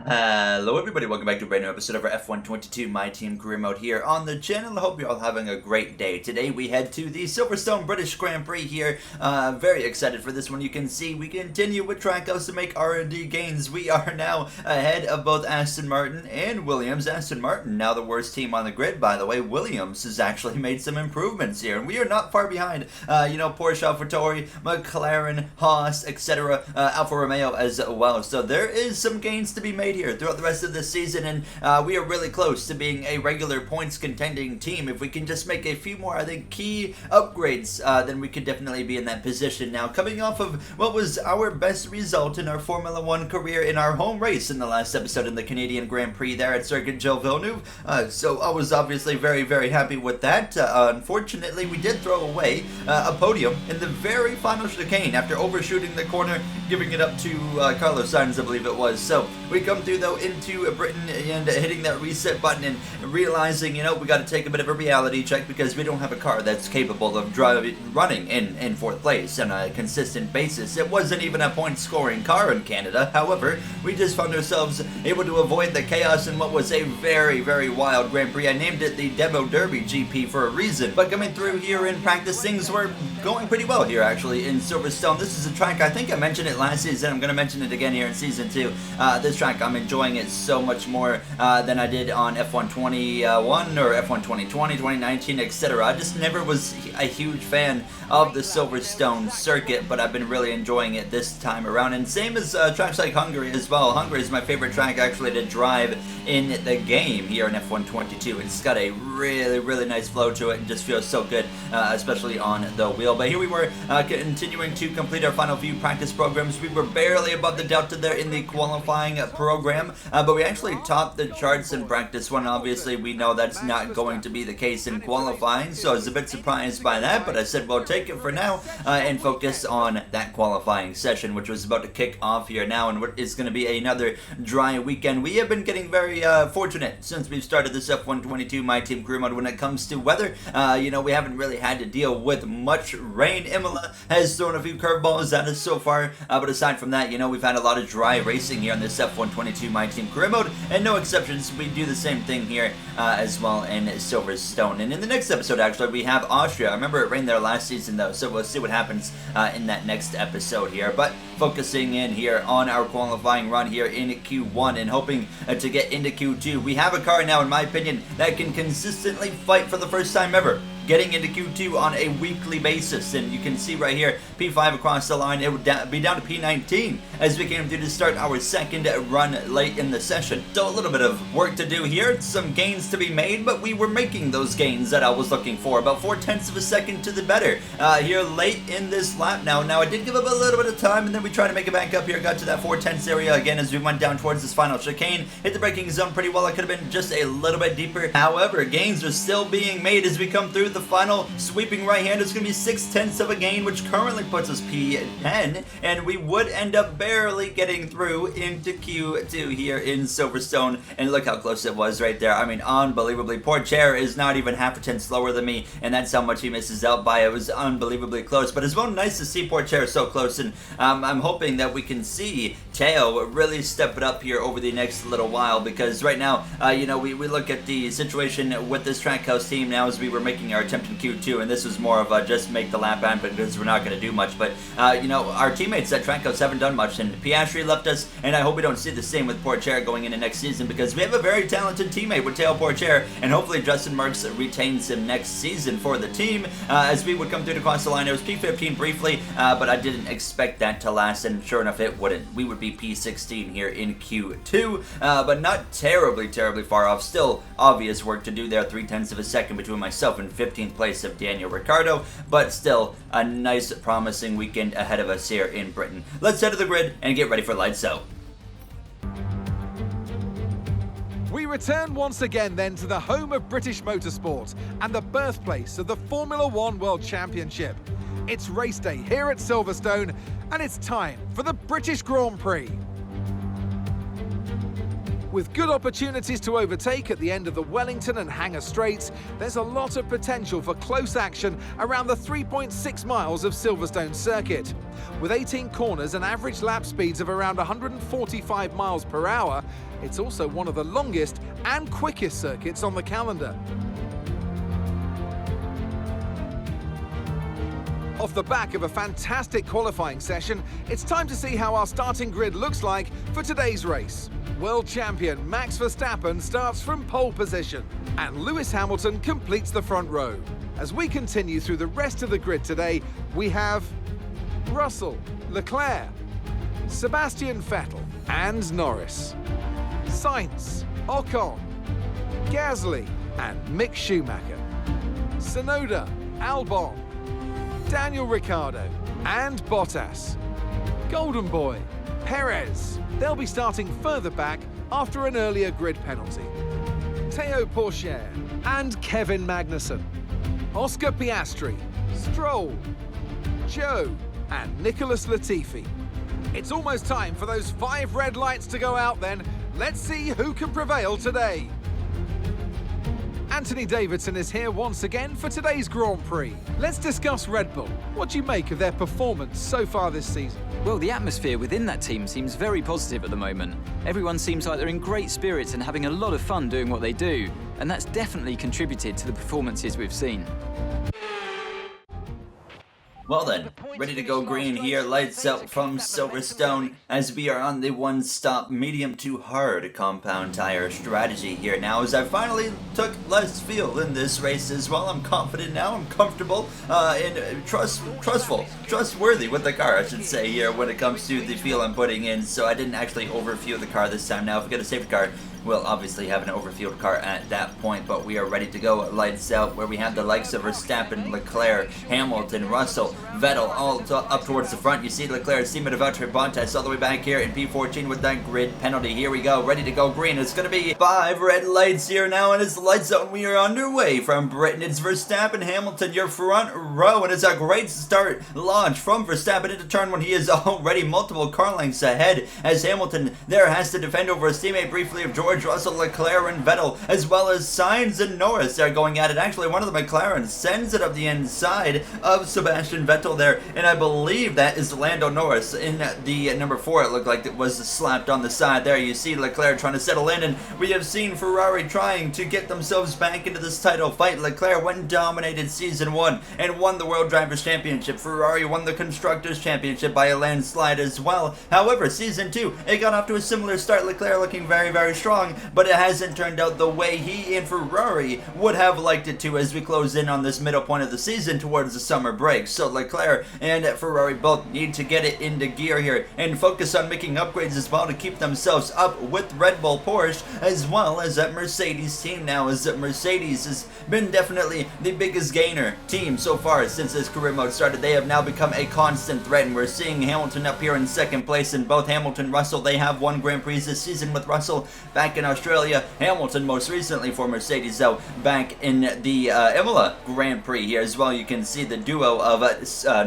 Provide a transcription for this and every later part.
Hello everybody, welcome back to a brand new episode of our F122 My Team Career Mode here on the channel. I hope you're all having a great day. Today we head to the Silverstone British Grand Prix here. Very excited for this one. You can see we continue with Trackhouse to make R&D gains. We are now ahead of both Aston Martin and Williams. Aston Martin, now the worst team on the grid, by the way. Williams has actually made some improvements here, and we are not far behind. Porsche, AlphaTauri, McLaren, Haas, etc. Alfa Romeo as well. So there is some gains to be made here throughout the rest of this season, and we are really close to being a regular points contending team. If we can just make a few more, I think, key upgrades, then we could definitely be in that position. Now, coming off of what was our best result in our Formula 1 career in our home race in the last episode in the Canadian Grand Prix there at Circuit Gilles Villeneuve, so I was obviously very, very happy with that. Unfortunately, we did throw away a podium in the very final chicane after overshooting the corner, giving it up to Carlos Sainz, I believe it was. So we come through though into Britain and hitting that reset button and realizing, we got to take a bit of a reality check because we don't have a car that's capable of running in fourth place on a consistent basis. It wasn't even a point scoring car in Canada. However, we just found ourselves able to avoid the chaos in what was a very, very wild Grand Prix. I named it the Demo Derby GP for a reason, but coming through here in practice, things were going pretty well here actually in Silverstone. This is a track, I think I mentioned it last season, I'm going to mention it again here in season 2. This track, I'm enjoying it so much more than I did on F1 21 or F1 2020, 2019, etc. I just never was a huge fan of the Silverstone circuit, but I've been really enjoying it this time around. And same as tracks like Hungary as well. Hungary is my favorite track actually to drive in the game here in F1 22. It's got a really, really nice flow to it and just feels so good, especially on the wheel. But here we were continuing to complete our final few practice programs. We were barely above the delta there in the qualifying program, but we actually topped the charts in practice one. Obviously, we know that's not going to be the case in qualifying, so I was a bit surprised by that, but I said, well, take it for now and focus on that qualifying session, which was about to kick off here now, and what is going to be another dry weekend. We have been getting very fortunate since we've started this F1 22 My Team Career Mode when it comes to weather. We haven't really had to deal with much rain. Imola has thrown a few curveballs at us so far, but aside from that, we've had a lot of dry racing here on this F1 22 My Team Career Mode, and no exceptions. We do the same thing here as well in Silverstone. And in the next episode, actually, we have Austria. I remember it rained there last season, though, so we'll see what happens in that next episode here. But focusing in here on our qualifying run here in Q1 and hoping to get into Q2. We have a car now, in my opinion, that can consistently fight for the first time ever, getting into Q2 on a weekly basis. And you can see right here, P5 across the line, it would be down to P19 as we came through to start our second run late in the session. So a little bit of work to do here, some gains to be made, but we were making those gains that I was looking for, about 0.4 of a second to the better here late in this lap now. Now I did give up a little bit of time, and then we tried to make it back up here, got to that 0.4 area again as we went down towards this final chicane, hit the braking zone pretty well. I could have been just a little bit deeper. However, gains are still being made as we come through the final sweeping right hand. It's going to be 0.6 of a gain, which currently puts us P10, and we would end up barely getting through into Q2 here in Silverstone. And look how close it was right there. I mean, unbelievably. Porsche is not even half a tenth slower than me, and that's how much he misses out by. It was unbelievably close, but it's well nice to see Porsche so close, and I'm hoping that we can see Teo really step it up here over the next little while, because right now, we look at the situation with this Trackhouse team now as we were making our attempt in Q2, and this was more of a just make the lap end because we're not going to do much. But our teammates at Trackhouse haven't done much, and Piastri left us, and I hope we don't see the same with Porsche going into next season, because we have a very talented teammate with Teo Porsche, and hopefully Justin Merckx retains him next season for the team. As we would come through to cross the line, it was P15 briefly, but I didn't expect that to last, and sure enough, it wouldn't. We would be P16 here in Q2, but not terribly far off. Still obvious work to do there, 0.3 of a second between myself and 15th place of Daniel Ricciardo, but still a nice promising weekend ahead of us here in Britain. Let's head to the grid and get ready for lights out. We return once again then to the home of British motorsport and the birthplace of the Formula 1 World Championship. It's race day here at Silverstone, and it's time for the British Grand Prix. With good opportunities to overtake at the end of the Wellington and Hangar Straights, there's a lot of potential for close action around the 3.6 miles of Silverstone circuit. With 18 corners and average lap speeds of around 145 miles per hour, it's also one of the longest and quickest circuits on the calendar. Off the back of a fantastic qualifying session, it's time to see how our starting grid looks like for today's race. World champion Max Verstappen starts from pole position, and Lewis Hamilton completes the front row. As we continue through the rest of the grid today, we have Russell, Leclerc, Sebastian Vettel and Norris, Sainz, Ocon, Gasly and Mick Schumacher, Tsunoda, Albon, Daniel Ricciardo and Bottas, Golden Boy, Perez. They'll be starting further back after an earlier grid penalty. Théo Pourchaire and Kevin Magnussen, Oscar Piastri, Stroll, Joe and Nicholas Latifi. It's almost time for those 5 red lights to go out then. Let's see who can prevail today. Anthony Davidson is here once again for today's Grand Prix. Let's discuss Red Bull. What do you make of their performance so far this season? Well, the atmosphere within that team seems very positive at the moment. Everyone seems like they're in great spirits and having a lot of fun doing what they do, and that's definitely contributed to the performances we've seen. Well then, ready to go green here, lights out from Silverstone as we are on the one-stop medium to hard compound tire strategy here now, as I finally took less fuel in this race as well. I'm confident now, I'm comfortable and trustworthy with the car, I should say, here when it comes to the fuel I'm putting in, so I didn't actually overfuel the car this time. Now if we get a safety car, we'll obviously have an overfueled car at that point, but we are ready to go. Lights out, where we have the likes of Verstappen, Leclerc, Hamilton, Russell, Vettel, all up towards the front. You see Leclerc's teammate of Valtteri Bottas all the way back here in P14 with that grid penalty. Here we go, ready to go green. It's going to be 5 red lights here now, and it's lights out, and we are underway from Britain. It's Verstappen, Hamilton, your front row, and it's a great start launch from Verstappen into turn 1. He is already multiple car lengths ahead, as Hamilton there has to defend over his teammate briefly of George Russell, Leclerc and Vettel, as well as Sainz and Norris. They're going at it. Actually, one of the McLarens sends it up the inside of Sebastian Vettel there, and I believe that is Lando Norris in the number 4. It looked like it was slapped on the side there. You see Leclerc trying to settle in, and we have seen Ferrari trying to get themselves back into this title fight. Leclerc went and dominated Season 1 and won the World Drivers' Championship. Ferrari won the Constructors' Championship by a landslide as well. However, Season 2, it got off to a similar start. Leclerc looking very, very strong, but it hasn't turned out the way he and Ferrari would have liked it to as we close in on this middle point of the season towards the summer break. So Leclerc and Ferrari both need to get it into gear here and focus on making upgrades as well to keep themselves up with Red Bull, Porsche, as well as that Mercedes team now, as Mercedes has been definitely the biggest gainer team so far since this career mode started. They have now become a constant threat, and we're seeing Hamilton up here in second place, and both Hamilton, Russell, they have won Grand Prix this season, with Russell back in Australia, Hamilton most recently for Mercedes though back in the Imola Grand Prix here as well. You can see the duo of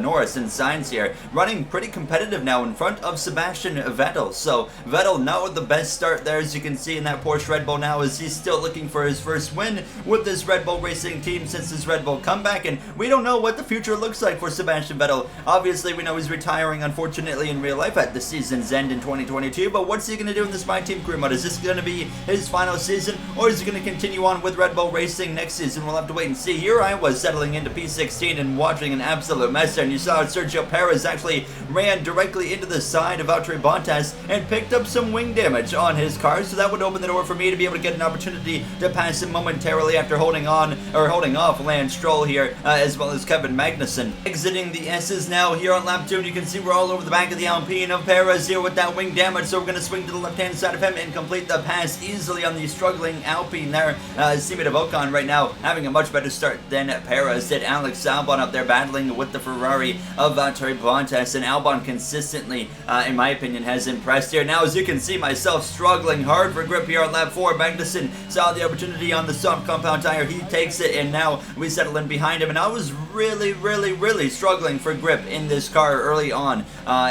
Norris and Sainz here running pretty competitive now in front of Sebastian Vettel. So Vettel not with the best start there, as you can see in that Porsche Red Bull now, as he's still looking for his first win with this Red Bull Racing team since his Red Bull comeback, and we don't know what the future looks like for Sebastian Vettel. Obviously we know he's retiring, unfortunately, in real life at the season's end in 2022, but what's he going to do in this My Team career mode? Is this going to be his final season, or is he going to continue on with Red Bull Racing next season? We'll have to wait and see. Here I was settling into P16 and watching an absolute mess there, and you saw Sergio Perez actually ran directly into the side of Valtteri Bottas and picked up some wing damage on his car, so that would open the door for me to be able to get an opportunity to pass him momentarily after holding off Lance Stroll here, as well as Kevin Magnussen. Exiting the S's now here on lap 2, and you can see we're all over the back of the Alpine of Perez here with that wing damage, so we're going to swing to the left-hand side of him and complete the pass easily on the struggling Alpine there. Teammate of Ocon right now having a much better start than Perez did. Alex Albon up there battling with the Ferrari of Valtteri Bottas, and Albon consistently, in my opinion, has impressed here. Now, as you can see, myself struggling hard for grip here on lap 4. Magnussen saw the opportunity on the soft compound tire. He takes it, and now we settle in behind him, and I was really struggling for grip in this car early on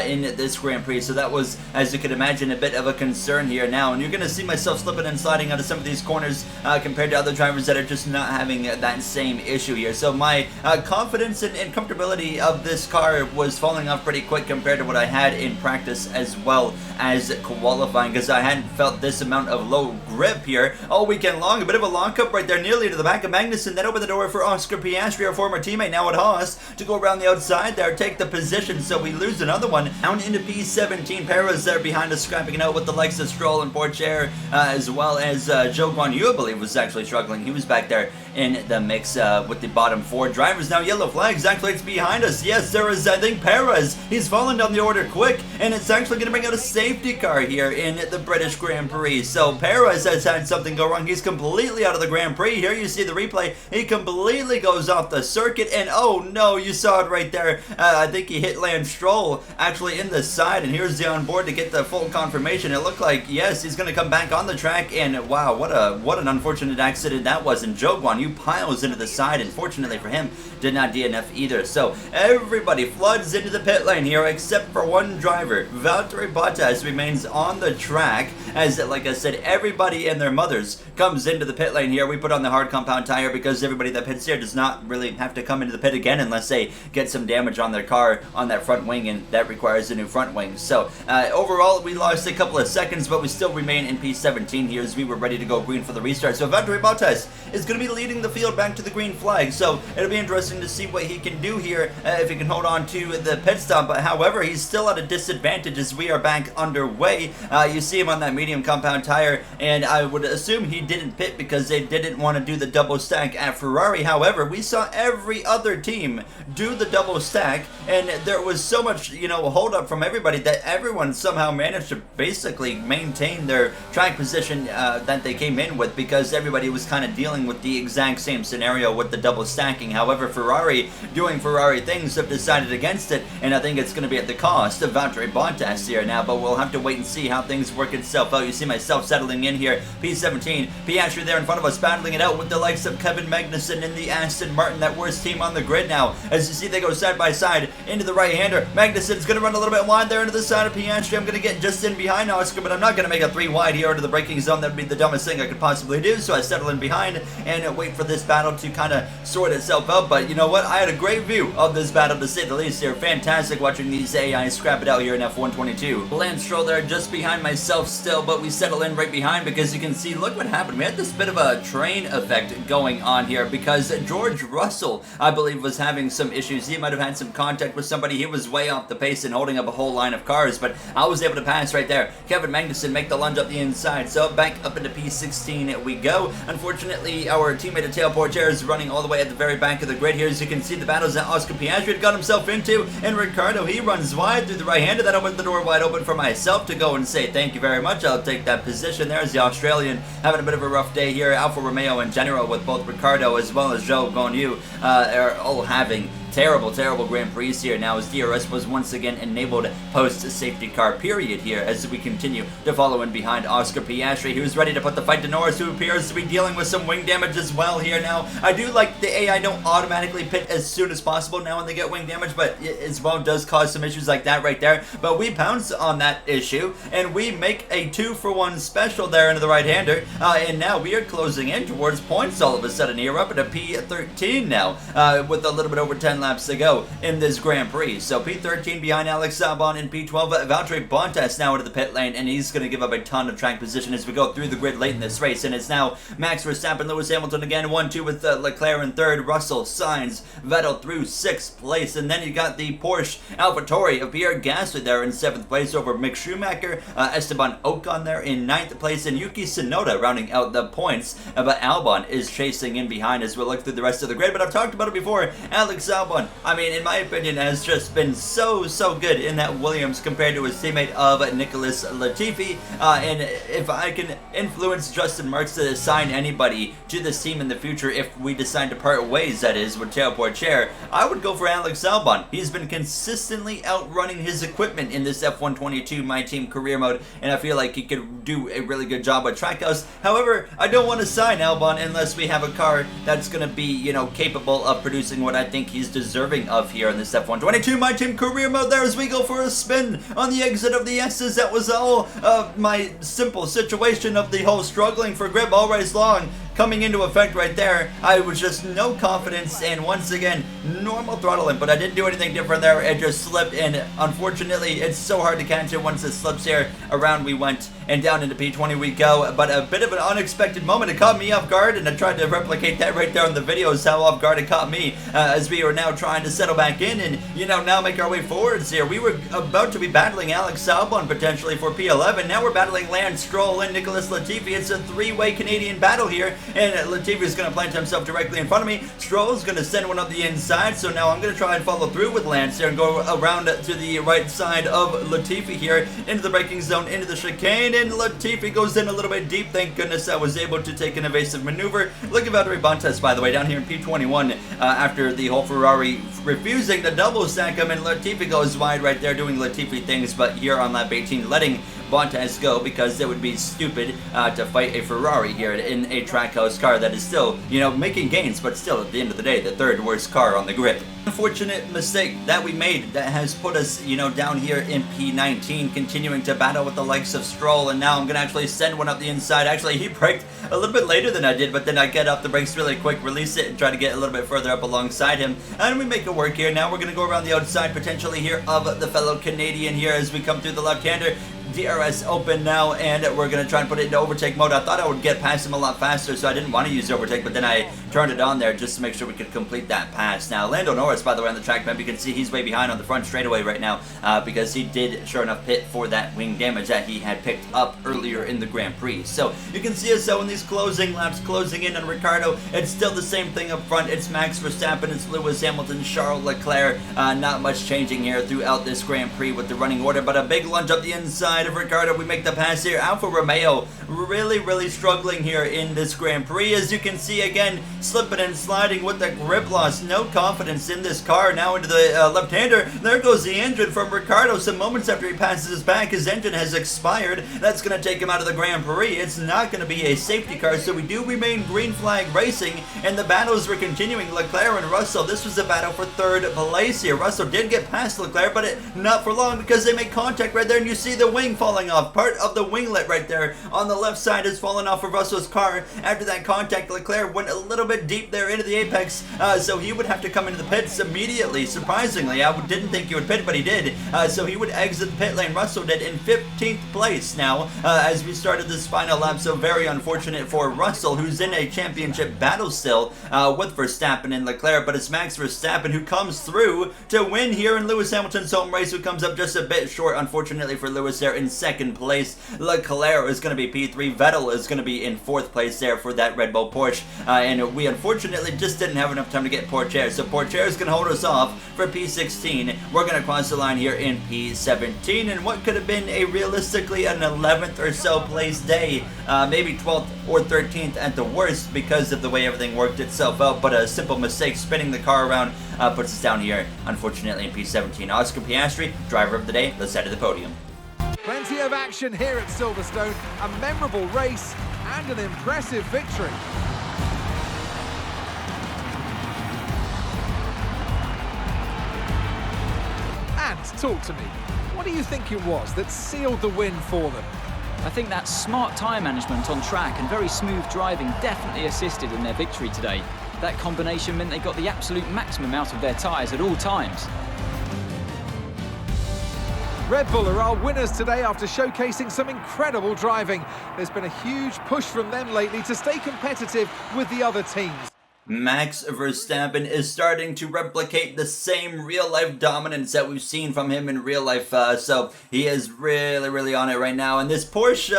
in this Grand Prix, so that was, as you can imagine, a bit of a concern here now, and you're going to see my myself slipping and sliding out of some of these corners compared to other drivers that are just not having that same issue here. So my confidence and comfortability of this car was falling off pretty quick compared to what I had in practice as well as qualifying, because I hadn't felt this amount of low grip here all weekend long. A bit of a lockup right there nearly to the back of Magnussen. Then open the door for Oscar Piastri, our former teammate now at Haas, to go around the outside there, take the position, so we lose another one. Down into P17, Perez there behind us, scrapping it out with the likes of Stroll and Pourchaire, as well as Zhou Guanyu, I believe, was actually struggling. He was back there in the mix with the bottom 4 drivers. Now yellow flags, actually it's behind us. Yes, there is, I think, Perez. He's fallen down the order quick, and it's actually going to bring out a safety car here in the British Grand Prix. So Perez has had something go wrong. He's completely out of the Grand Prix. Here you see the replay. He completely goes off the circuit, and oh no, you saw it right there. I think he hit Lance Stroll actually in the side, and here's the onboard to get the full confirmation. It looked like, yes, he's going to come back on the track, and wow, what an unfortunate accident that was. And Zhou Guanyu piles into the side, and fortunately for him, did not DNF either. So everybody floods into the pit lane here except for one driver. Valtteri Bottas remains on the track as, like I said, everybody and their mothers comes into the pit lane here. We put on the hard compound tire because everybody that pits here does not really have to come into the pit again unless they get some damage on their car on that front wing, and that requires a new front wing. So overall, we lost a couple of seconds, but we still remain in P17 here as we were ready to go green for the restart. So Valtteri Bottas is going to be leading the field back to the green flag. So it'll be interesting to see what he can do here if he can hold on to the pit stop. But however, he's still at a disadvantage as we are back underway. You see him on that medium compound tire, and I would assume he didn't pit because they didn't want to do the double stack at Ferrari. However, we saw every other team do the double stack, and there was so much, hold up from everybody that everyone somehow managed to basically maintain their track position that they came in with, because everybody was kind of dealing with the exact same scenario with the double stacking. However, Ferrari, doing Ferrari things, have decided against it, and I think it's going to be at the cost of Valtteri Bottas here now, but we'll have to wait and see how things work itself out. You see myself settling in here, P17, Piastri there in front of us, battling it out with the likes of Kevin Magnussen in the Aston Martin, that worst team on the grid now. As you see, they go side by side into the right-hander. Magnussen's going to run a little bit wide there into the side of Piastri. I'm going to get just in behind Oscar, but I'm not going to make a 3 wide here into the braking zone. That would be the dumbest thing I could possibly do, so I settle in behind and wait for this battle to kind of sort itself out. But you know what? I had a great view of this battle, to say the least here. Fantastic watching these AIs scrap it out here in F122. Lance Stroll there just behind myself still, but we settle in right behind because you can see, look what happened. We had this bit of a train effect going on here because George Russell, I believe, was having some issues. He might have had some contact with somebody. He was way off the pace and holding up a whole line of cars, but I was able to pass right there. Kevin Magnussen make the lunge up the inside, so back up into P16 we go. Unfortunately, our teammate at Tail Pourchaire is running all the way at the very back of the grid here. As you can see, the battles that Oscar Piastri got himself into, and Ricciardo, he runs wide through the right-hander. That opened the door wide open for myself to go and say thank you very much. I'll take that position. There's the Australian having a bit of a rough day here. Alfa Romeo in general, with both Ricciardo as well as Zhou Guanyu, are all having terrible Grand Prix here now, as DRS was once again enabled post-safety car period here as we continue to follow in behind Oscar Piastri, who's ready to put the fight to Norris, who appears to be dealing with some wing damage as well here now. I do like the AI don't automatically pit as soon as possible now when they get wing damage, but it as well does cause some issues like that right there. But we pounce on that issue, and we make a 2-for-1 special there into the right-hander, and now we are closing in towards points all of a sudden here, up at a P13 now, with a little bit over 10 laps to go in this Grand Prix. So P13 behind Alex Albon in P12. Valtteri Bottas now into the pit lane, and he's going to give up a ton of track position as we go through the grid late in this race. And it's now Max Verstappen, Lewis Hamilton again, 1-2 with Leclerc in third, Russell, Sainz, Vettel through 6th place, and then you got the Porsche AlphaTauri of Pierre Gasly there in 7th place over Mick Schumacher, Esteban Ocon there in 9th place, and Yuki Tsunoda rounding out the points. But Albon is chasing in behind as we look through the rest of the grid. But I've talked about it before, Alex Albon, I mean, in my opinion, has just been so good in that Williams compared to his teammate of Nicholas Latifi. And if I can influence Justin Marks to assign anybody to this team in the future, if we decide to part ways, that is, with Tail Pourchaire, I would go for Alex Albon. He's been consistently outrunning his equipment in this F122 My Team career mode, and I feel like he could do a really good job at Trackhouse. However, I don't want to sign Albon unless we have a car that's going to be, capable of producing what I think he's deserving of here in this F122 My Team career mode. There as we go for a spin on the exit of the S's. That was all my simple situation of the whole struggling for grip all race long coming into effect right there. I was just no confidence, and once again, normal throttling, but I didn't do anything different there. It just slipped, and unfortunately, it's so hard to catch it once it slips here. Around we went, and down into P20 we go, but a bit of an unexpected moment. It caught me off guard, and I tried to replicate that right there in the videos, how off guard it caught me, as we were now trying to settle back in and, you know, now make our way forwards here. We were about to be battling Alex Albon potentially for P11. Now we're battling Lance Stroll and Nicholas Latifi. It's a three-way Canadian battle here, and Latifi is going to plant himself directly in front of me. Stroll's going to send one up the inside, so now I'm going to try and follow through with Lance here and go around to the right side of Latifi here, into the braking zone, into the chicane, and Latifi goes in a little bit deep. Thank goodness I was able to take an evasive maneuver. Look at Valtteri Bottas, by the way, down here in P21, after the whole Ferrari refusing to double stack him, and Latifi goes wide right there doing Latifi things, but here on lap 18 letting Bottas go because it would be stupid to fight a Ferrari here in a Trackhouse car that is still, you know, making gains, but still at the end of the day, the third worst car on the grid. Unfortunate mistake that we made that has put us, you know, down here in P19, continuing to battle with the likes of Stroll, and now I'm gonna actually send one up the inside. Actually, he braked a little bit later than I did, but then I get off the brakes really quick, release it, and try to get a little bit further up alongside him, and we make it work here. Now we're gonna go around the outside potentially here of the fellow Canadian here as we come through the left-hander. DRS open now, and we're going to try and put it into overtake mode. I thought I would get past him a lot faster, so I didn't want to use overtake, but then I turned it on there just to make sure we could complete that pass. Now, Lando Norris, by the way, on the track map, you can see he's way behind on the front straightaway right now because he did, sure enough, pit for that wing damage that he had picked up earlier in the Grand Prix. So, you can see us in these closing laps, closing in on Ricciardo. It's still the same thing up front. It's Max Verstappen, it's Lewis Hamilton, Charles Leclerc. Not much changing here throughout this Grand Prix with the running order, but a big lunge up the inside of Ricciardo. We make the pass here. Alfa Romeo really struggling here in this Grand Prix. As you can see, again, slipping and sliding with the grip loss. No confidence in this car. Now into the left-hander. There goes the engine from Ricciardo. Some moments after he passes his back, his engine has expired. That's going to take him out of the Grand Prix. It's not going to be a safety car, so we do remain green flag racing, and the battles were continuing. Leclerc and Russell, this was a battle for third place here. Russell did get past Leclerc, but not for long because they make contact right there, and you see the wing falling off. Part of the winglet right there on the left side has fallen off of Russell's car. After that contact, Leclerc went a little bit deep there into the apex, so he would have to come into the pits immediately. Surprisingly, I didn't think he would pit, but he did. So he would exit the pit lane. Russell did in 15th place now as we started this final lap. So very unfortunate for Russell, who's in a championship battle still with Verstappen and Leclerc, but it's Max Verstappen who comes through to win here in Lewis Hamilton's home race, who comes up just a bit short, unfortunately for Lewis there in second place. Leclerc is going to be P3. Vettel is going to be in 4th place there for that Red Bull Porsche. And we unfortunately just didn't have enough time to get Pourchaire. So Pourchaire is going to hold us off for P16. We're going to cross the line here in P17. And what could have been a realistically an 11th or so place day, maybe 12th or 13th at the worst because of the way everything worked itself out. But a simple mistake spinning the car around puts us down here, unfortunately, in P17. Oscar Piastri, driver of the day, let's head to the podium. Plenty of action here at Silverstone, a memorable race and an impressive victory. And talk to me, what do you think it was that sealed the win for them? I think that smart tyre management on track and very smooth driving definitely assisted in their victory today. That combination meant they got the absolute maximum out of their tyres at all times. Red Bull are our winners today after showcasing some incredible driving. There's been a huge push from them lately to stay competitive with the other teams. Max Verstappen is starting to replicate the same real-life dominance that we've seen from him in real life, so he is really on it right now. And this Porsche,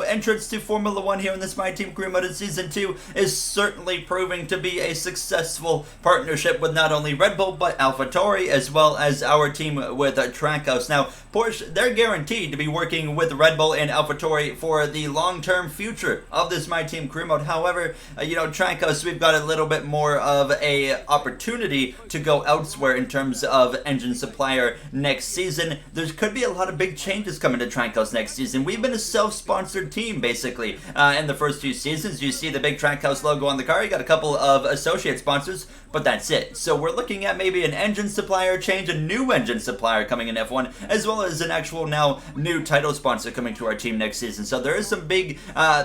entrance to Formula 1 here in this My Team Career Mode in Season 2 is certainly proving to be a successful partnership with not only Red Bull, but AlphaTauri, as well as our team with Trackhouse. Now, Porsche, they're guaranteed to be working with Red Bull and AlphaTauri for the long-term future of this My Team Career Mode. However, Trackhouse, we've got a little bit more of a opportunity to go elsewhere in terms of engine supplier next season. There could be a lot of big changes coming to Trackhouse next season. We've been a self-sponsored team basically in the first few seasons. You see the big Trackhouse logo on the car. You got a couple of associate sponsors, but that's it. So we're looking at maybe an engine supplier change, a new engine supplier coming in F1, as well as an actual now new title sponsor coming to our team next season. So there is some big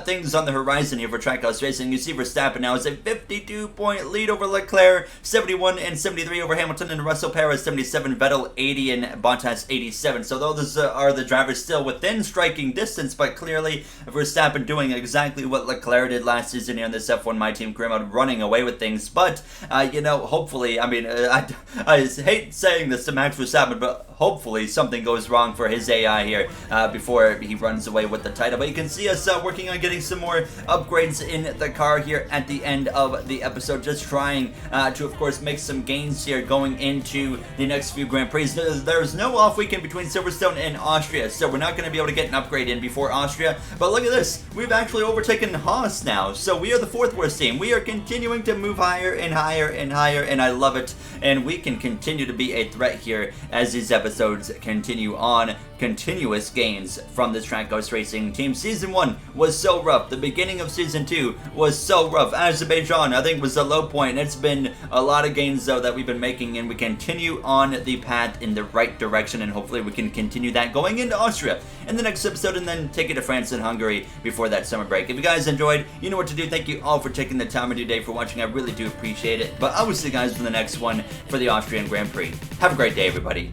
things on the horizon here for Trackhouse Racing. You see Verstappen now is a 52-point lead over Leclerc, 71 and 73 over Hamilton and Russell, Perez 77, Vettel 80 and Bottas 87. So those are the drivers still within striking distance, but clearly Verstappen doing exactly what Leclerc did last season here in this F1 My Team career mode, running away with things. But you know, hopefully, I mean, I hate saying this to Max Verstappen, but hopefully something goes wrong for his AI here before he runs away with the title. But you can see us working on getting some more upgrades in the car here at the end of the episode, just trying to, of course, make some gains here going into the next few Grand Prix. There's no off weekend between Silverstone and Austria, so we're not going to be able to get an upgrade in before Austria. But look at this, we've actually overtaken Haas now, so we are the 4th worst team. We are continuing to move higher and higher and higher, and I love it. And we can continue to be a threat here as these episodes continue on. Continuous gains from this Trackhouse Racing team. Season 1 was so rough. The beginning of Season 2 was so rough. Azerbaijan, I think, was the low point. It's been a lot of gains, though, that we've been making, and we continue on the path in the right direction, and hopefully we can continue that going into Austria in the next episode, and then take it to France and Hungary before that summer break. If you guys enjoyed, you know what to do. Thank you all for taking the time of your day for watching. I really do appreciate it. But I will see you guys in the next one for the Austrian Grand Prix. Have a great day, everybody.